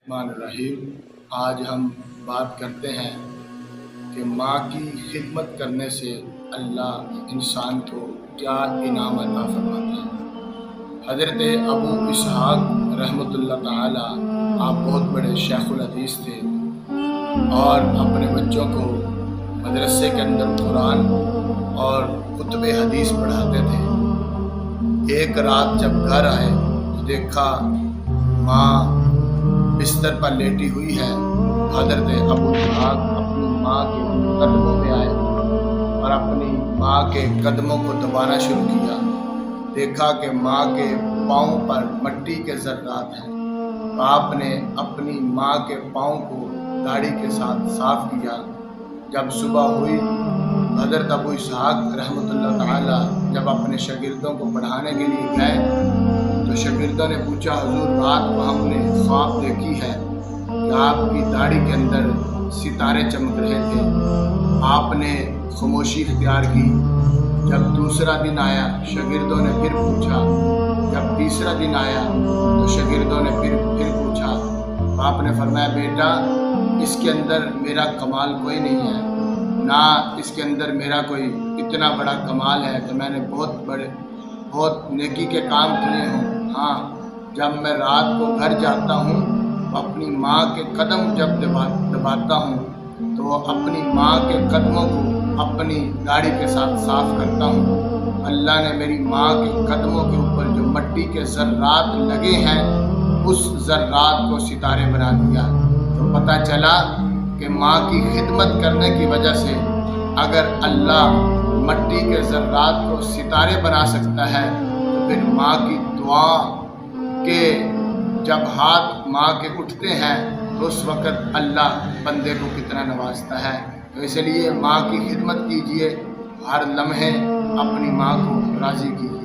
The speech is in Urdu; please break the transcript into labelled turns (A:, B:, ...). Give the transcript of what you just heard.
A: الرحمن الرحیم۔ آج ہم بات کرتے ہیں کہ ماں کی خدمت کرنے سے اللہ انسان کو کیا انعام عطا فرماتا ہے۔ حضرت ابو اسحاق رحمۃ اللہ تعالی آپ بہت بڑے شیخ الحدیث تھے اور اپنے بچوں کو مدرسے کے اندر قرآن اور کتب حدیث پڑھاتے تھے۔ ایک رات جب گھر آئے تو دیکھا ماں بستر پر لیٹی ہوئی ہے۔ حضرت ابو اسحاق اپنی ماں کے قدموں میں آئے اور اپنی ماں کے قدموں کو دبانا شروع کیا۔ دیکھا کہ ماں کے پاؤں پر مٹی کے ذرات ہیں۔ آپ نے اپنی ماں کے پاؤں کو داڑھی کے ساتھ صاف کیا۔ جب صبح ہوئی حضرت ابو اسحاق رحمۃ اللہ تعالی جب اپنے شاگردوں کو پڑھانے کے لیے گئے تو شاگردوں نے پوچھا، حضور رات کو ہم نے خواب دیکھی ہے کہ آپ کی داڑھی کے اندر ستارے چمک رہے تھے۔ آپ نے خاموشی اختیار کی۔ جب دوسرا دن آیا شاگردوں نے پھر پوچھا۔ جب تیسرا دن آیا تو شاگردوں نے پھر پوچھا۔ آپ نے فرمایا، بیٹا اس کے اندر میرا کمال کوئی نہیں ہے، نہ اس کے اندر میرا کوئی اتنا بڑا کمال ہے کہ میں نے بہت نیکی کے کام کیے ہوں۔ ہاں، جب میں رات کو گھر جاتا ہوں اپنی ماں کے قدم جب دباتا ہوں تو اپنی ماں کے قدموں کو اپنی داڑھی کے ساتھ صاف کرتا ہوں۔ اللہ نے میری ماں کے قدموں کے اوپر جو مٹی کے ذرات لگے ہیں اس ذرات کو ستارے بنا دیا۔ تو پتہ چلا کہ ماں کی خدمت کرنے کی وجہ سے اگر اللہ مٹی کے ذرات کو ستارے بنا سکتا ہے تو پھر ماں کی دعا کے جب ہاتھ ماں کے اٹھتے ہیں تو اس وقت اللہ بندے کو کتنا نوازتا ہے۔ تو اس لیے ماں کی خدمت کیجیے، ہر لمحے اپنی ماں کو راضی کیجیے۔